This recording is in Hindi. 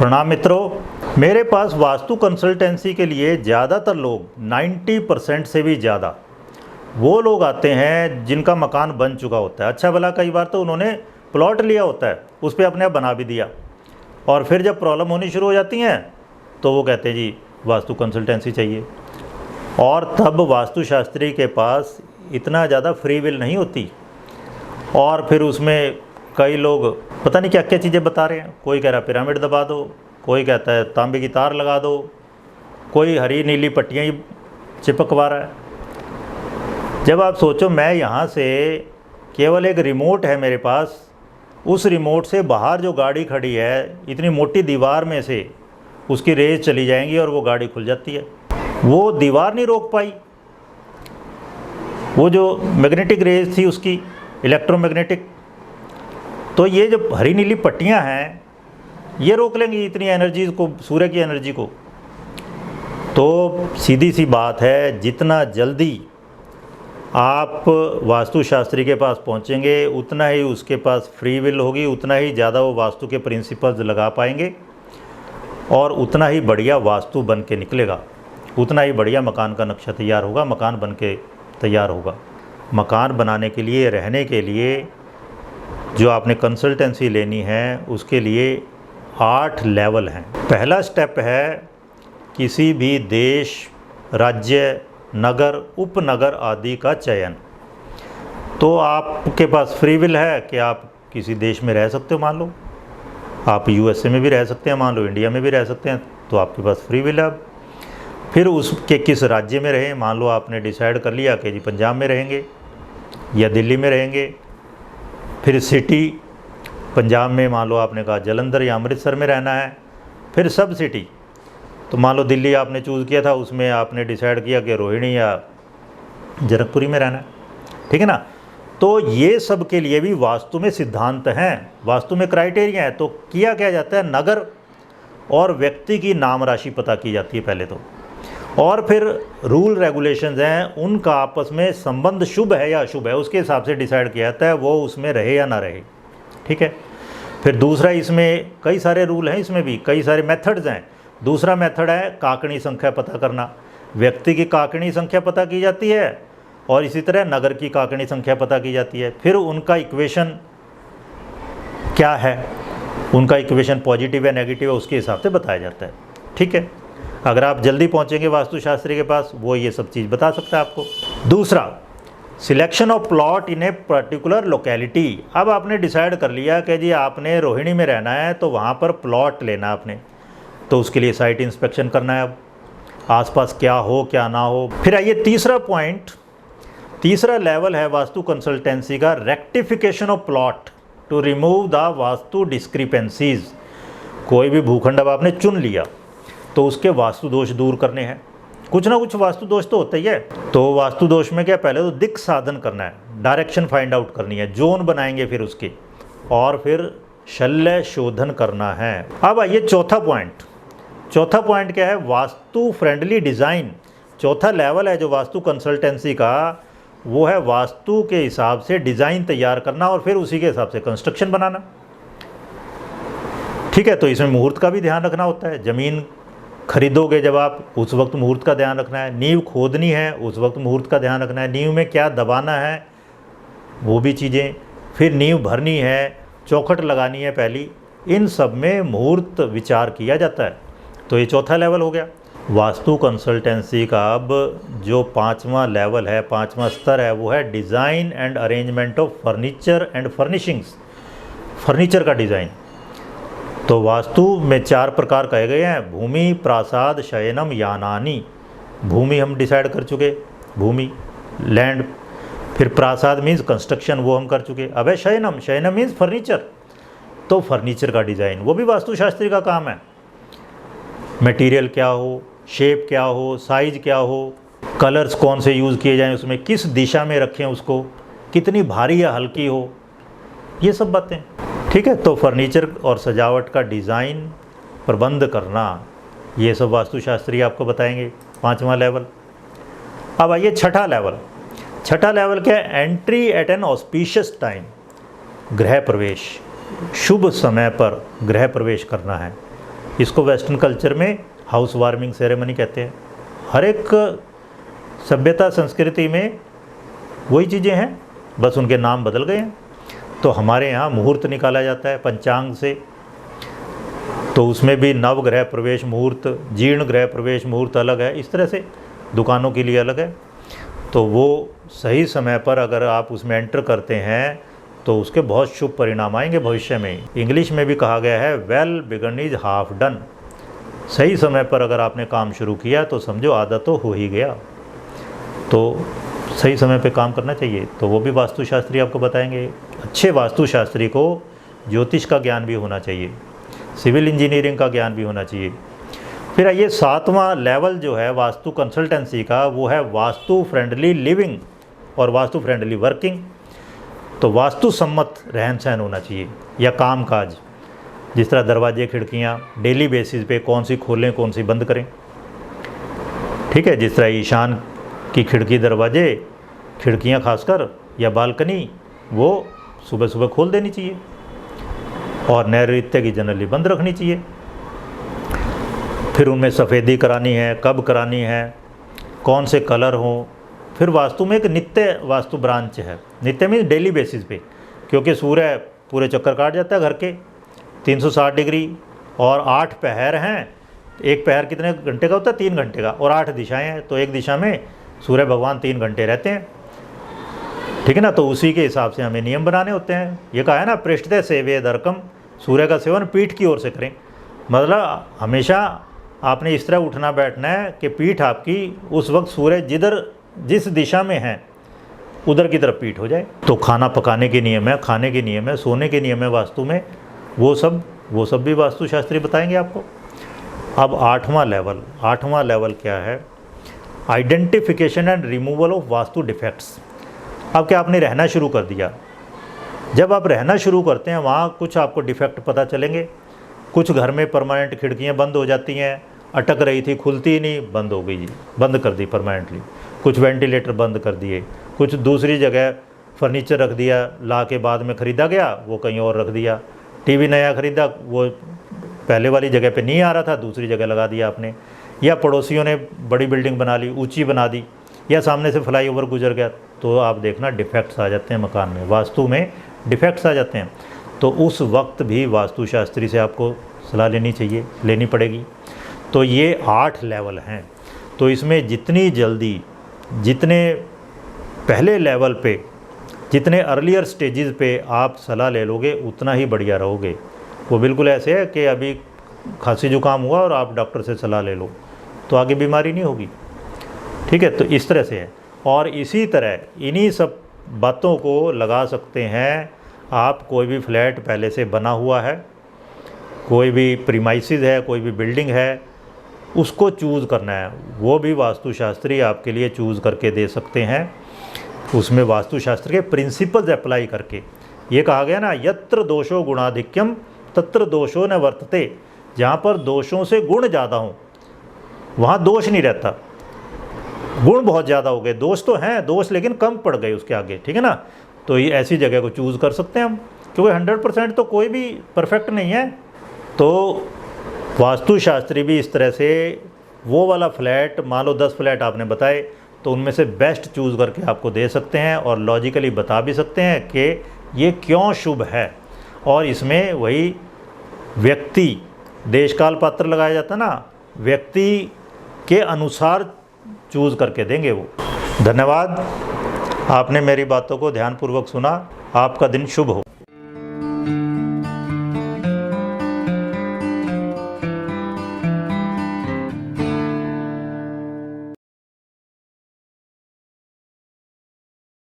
प्रणाम मित्रों, मेरे पास वास्तु कंसल्टेंसी के लिए ज़्यादातर लोग 90% से भी ज़्यादा वो लोग आते हैं जिनका मकान बन चुका होता है। अच्छा भला कई बार तो उन्होंने प्लॉट लिया होता है, उस पर अपने आप बना भी दिया, और फिर जब प्रॉब्लम होनी शुरू हो जाती हैं तो वो कहते हैं जी वास्तु कंसल्टेंसी चाहिए। और तब वास्तुशास्त्री के पास इतना ज़्यादा फ्री विल नहीं होती, और फिर उसमें कई लोग पता नहीं क्या क्या चीज़ें बता रहे हैं। कोई कह रहा है पिरामिड दबा दो, कोई कहता है तांबे की तार लगा दो, कोई हरी नीली पट्टियाँ ही चिपकवा रहा है। जब आप सोचो, मैं यहाँ से केवल एक रिमोट है मेरे पास, उस रिमोट से बाहर जो गाड़ी खड़ी है इतनी मोटी दीवार में से उसकी रेज चली जाएंगी और वो गाड़ी खुल जाती है। वो दीवार नहीं रोक पाई, वो जो मैग्नेटिक रेज थी उसकी, इलेक्ट्रोमैग्नेटिक, तो ये जो हरी नीली पट्टियाँ हैं ये रोक लेंगी इतनी एनर्जी को, सूर्य की एनर्जी को। तो सीधी सी बात है, जितना जल्दी आप वास्तुशास्त्री के पास पहुंचेंगे उतना ही उसके पास फ्री विल होगी, उतना ही ज़्यादा वो वास्तु के प्रिंसिपल्स लगा पाएंगे और उतना ही बढ़िया वास्तु बन के निकलेगा, उतना ही बढ़िया मकान का नक्शा तैयार होगा, मकान बन के तैयार होगा। मकान बनाने के लिए, रहने के लिए जो आपने कंसल्टेंसी लेनी है उसके लिए 8 लेवल हैं। पहला स्टेप है किसी भी देश, राज्य, नगर, उपनगर आदि का चयन। तो आपके पास फ्री विल है कि आप किसी देश में रह सकते हो, मान लो आप यूएसए में भी रह सकते हैं, मान लो इंडिया में भी रह सकते हैं, तो आपके पास फ्री विल है। अब फिर उसके किस राज्य में रहें, मान लो आपने डिसाइड कर लिया कि जी पंजाब में रहेंगे या दिल्ली में रहेंगे। फिर सिटी, पंजाब में मान लो आपने कहा जालंधर या अमृतसर में रहना है। फिर सब सिटी, तो मान लो दिल्ली आपने चूज़ किया था, उसमें आपने डिसाइड किया कि रोहिणी या जनकपुरी में रहना है, ठीक है ना। तो ये सब के लिए भी वास्तु में सिद्धांत हैं, वास्तु में क्राइटेरिया है। तो किया क्या जाता है, नगर और व्यक्ति की नाम राशि पता की जाती है पहले तो, और फिर रूल रेगुलेशंस हैं, उनका आपस में संबंध शुभ है या अशुभ है उसके हिसाब से डिसाइड किया जाता है वो उसमें रहे या ना रहे, ठीक है। फिर दूसरा, इसमें कई सारे रूल हैं, इसमें भी कई सारे मेथड्स हैं। दूसरा मेथड है काकणी संख्या पता करना, व्यक्ति की काकणी संख्या पता की जाती है और इसी तरह नगर की काकणी संख्या पता की जाती है। फिर उनका इक्वेशन क्या है, उनका इक्वेशन पॉजिटिव है नेगेटिव है उसके हिसाब से बताया जाता है, ठीक है। अगर आप जल्दी पहुंचेंगे वास्तुशास्त्री के पास, वो ये सब चीज़ बता सकता है आपको। दूसरा, selection of plot in a particular locality. अब आपने डिसाइड कर लिया कि जी आपने रोहिणी में रहना है तो वहाँ पर प्लॉट लेना आपने, तो उसके लिए साइट इंस्पेक्शन करना है, अब आसपास क्या हो क्या ना हो। फिर आइए तीसरा पॉइंट, तीसरा लेवल है वास्तु कंसल्टेंसी का, rectification of plot to remove the vastu discrepancies. कोई भी भूखंड अब आपने चुन लिया तो उसके वास्तु दोष दूर करने हैं। कुछ ना कुछ वास्तु दोष तो होता ही है। तो वास्तु दोष में क्या, पहले तो दिक् साधन करना है, डायरेक्शन फाइंड आउट करनी है, जोन बनाएंगे फिर उसके, और फिर शल्य शोधन करना है। अब आइए चौथा पॉइंट। चौथा पॉइंट क्या है, वास्तु फ्रेंडली डिज़ाइन। चौथा लेवल है जो वास्तु कंसल्टेंसी का, वो है वास्तु के हिसाब से डिज़ाइन तैयार करना और फिर उसी के हिसाब से कंस्ट्रक्शन बनाना, ठीक है। तो इसमें मुहूर्त का भी ध्यान रखना होता है। ज़मीन खरीदोगे जब आप, उस वक्त मुहूर्त का ध्यान रखना है। नींव खोदनी है, उस वक्त मुहूर्त का ध्यान रखना है। नींव में क्या दबाना है वो भी चीज़ें, फिर नींव भरनी है, चौखट लगानी है पहली, इन सब में मुहूर्त विचार किया जाता है। तो ये चौथा लेवल हो गया वास्तु कंसल्टेंसी का। अब जो पांचवा लेवल है, पांचवा स्तर है, वो है design and arrangement of furniture and furnishings. Furniture का डिज़ाइन तो वास्तु में 4 प्रकार कहे गए हैं, भूमि, प्रासाद, शयनम, यानानी। भूमि हम डिसाइड कर चुके, भूमि लैंड। फिर प्रासाद मीन्स कंस्ट्रक्शन, वो हम कर चुके। अब है शयनम, शयनम मीन्स फर्नीचर, तो फर्नीचर का डिज़ाइन वो भी वास्तुशास्त्री का काम है। मटेरियल क्या हो, शेप क्या हो, साइज क्या हो, कलर्स कौन से यूज़ किए जाएं, उसमें किस दिशा में रखें उसको, कितनी भारी या हल्की हो, ये सब बातें, ठीक है। तो फर्नीचर और सजावट का डिज़ाइन प्रबंध करना, ये सब वास्तुशास्त्री आपको बताएंगे, पांचवा लेवल। अब आइए छठा लेवल। छठा लेवल क्या है, entry eight N auspicious time. गृह प्रवेश, शुभ समय पर गृह प्रवेश करना है। इसको वेस्टर्न कल्चर में हाउस वार्मिंग सेरेमनी कहते हैं। हर एक सभ्यता संस्कृति में वही चीज़ें हैं, बस उनके नाम बदल गए हैं। तो हमारे यहाँ मुहूर्त निकाला जाता है पंचांग से, तो उसमें भी नवग्रह प्रवेश मुहूर्त, जीर्ण ग्रह प्रवेश मुहूर्त अलग है, इस तरह से दुकानों के लिए अलग है। तो वो सही समय पर अगर आप उसमें एंटर करते हैं तो उसके बहुत शुभ परिणाम आएंगे भविष्य में। इंग्लिश में भी कहा गया है well begun is half done. सही समय पर अगर आपने काम शुरू किया तो समझो आधा तो हो ही गया। तो सही समय पे काम करना चाहिए। तो वो भी वास्तुशास्त्री आपको बताएंगे। अच्छे वास्तुशास्त्री को ज्योतिष का ज्ञान भी होना चाहिए, सिविल इंजीनियरिंग का ज्ञान भी होना चाहिए। फिर ये 7वां लेवल जो है वास्तु कंसल्टेंसी का, वो है वास्तु फ्रेंडली लिविंग और वास्तु फ्रेंडली वर्किंग। तो वास्तु सम्मत रहन सहन होना चाहिए या काम काज, जिस तरह दरवाजे खिड़कियाँ डेली बेसिस पे कौन सी खोलें कौन सी बंद करें, ठीक है। जिस तरह ईशान की खिड़की दरवाजे खिड़कियाँ खासकर या बालकनी वो सुबह सुबह खोल देनी चाहिए और नैऋत्य की जनरली बंद रखनी चाहिए। फिर उनमें सफ़ेदी करानी है, कब करानी है, कौन से कलर हों। फिर वास्तु में एक नित्य वास्तु ब्रांच है। नित्य मीन्स डेली बेसिस पे, क्योंकि सूर्य पूरे चक्कर काट जाता है घर के 360 डिग्री और 8 पहर हैं। एक पहर कितने घंटे का होता है? 3 घंटे का, और 8 दिशाएं हैं, तो एक दिशा में सूर्य भगवान 3 घंटे रहते हैं, ठीक है ना। तो उसी के हिसाब से हमें नियम बनाने होते हैं। ये कहा है ना पृष्ठते सेवे दर्कम, सूर्य का सेवन पीठ की ओर से करें। मतलब हमेशा आपने इस तरह उठना बैठना है कि पीठ आपकी उस वक्त सूर्य जिस दिशा में है उधर की तरफ पीठ हो जाए। तो खाना पकाने के नियम है, खाने के नियम है, सोने के नियम है वास्तु में, वो सब भी वास्तुशास्त्री बताएंगे आपको। अब 8वां लेवल क्या है? Identification and removal of vastu defects. अब क्या आपने रहना शुरू कर दिया, जब आप रहना शुरू करते हैं वहाँ कुछ आपको डिफेक्ट पता चलेंगे। कुछ घर में परमानेंट खिड़कियाँ बंद हो जाती हैं, अटक रही थी, खुलती ही नहीं, बंद हो गई जी, बंद कर दी परमानेंटली। कुछ वेंटिलेटर बंद कर दिए, कुछ दूसरी जगह फर्नीचर रख दिया, ला के बाद में ख़रीदा गया वो कहीं और रख दिया। टीवी नया ख़रीदा, वो पहले वाली जगह पे नहीं आ रहा था, दूसरी जगह लगा दिया आपने। या पड़ोसियों ने बड़ी बिल्डिंग बना ली, ऊंची बना दी, या सामने से फ्लाईओवर गुजर गया, तो आप देखना डिफेक्ट्स आ जाते हैं मकान में, वास्तु में डिफेक्ट्स आ जाते हैं। तो उस वक्त भी वास्तुशास्त्री से आपको सलाह लेनी पड़ेगी। तो ये 8 लेवल हैं। तो इसमें जितनी जल्दी, जितने पहले लेवल पे, जितने अर्लियर स्टेजेस पे आप सलाह ले लोगे उतना ही बढ़िया रहोगे। वो बिल्कुल ऐसे है कि अभी खांसी जुकाम हुआ और आप डॉक्टर से सलाह ले लो तो आगे बीमारी नहीं होगी, ठीक है। तो इस तरह से है। और इसी तरह इन्हीं सब बातों को लगा सकते हैं आप। कोई भी फ्लैट पहले से बना हुआ है, कोई भी प्रीमाइसिस है, कोई भी बिल्डिंग है, उसको चूज़ करना है, वो भी वास्तुशास्त्री आपके लिए चूज़ करके दे सकते हैं। उसमें वास्तुशास्त्र के प्रिंसिपल्स अप्लाई करके, ये कहा गया ना यत्र दोषो गुणाधिक्यम तत्र दोषो न वर्तते। जहाँ पर दोषों से गुण ज़्यादा हों वहाँ दोष नहीं रहता, गुण बहुत ज़्यादा हो गए, दोष तो हैं, दोष लेकिन कम पड़ गए उसके आगे, ठीक है ना। तो ये ऐसी जगह को चूज़ कर सकते हैं हम, क्योंकि 100% तो कोई भी परफेक्ट नहीं है। तो वास्तुशास्त्री भी इस तरह से वो वाला फ्लैट, मान लो 10 फ्लैट आपने बताए, तो उनमें से बेस्ट चूज़ करके आपको दे सकते हैं और लॉजिकली बता भी सकते हैं कि ये क्यों शुभ है। और इसमें वही व्यक्ति, देश काल पात्र लगाया जाता ना, व्यक्ति के अनुसार चूज़ करके देंगे वो। धन्यवाद, आपने मेरी बातों को ध्यानपूर्वक सुना। आपका दिन शुभ हो।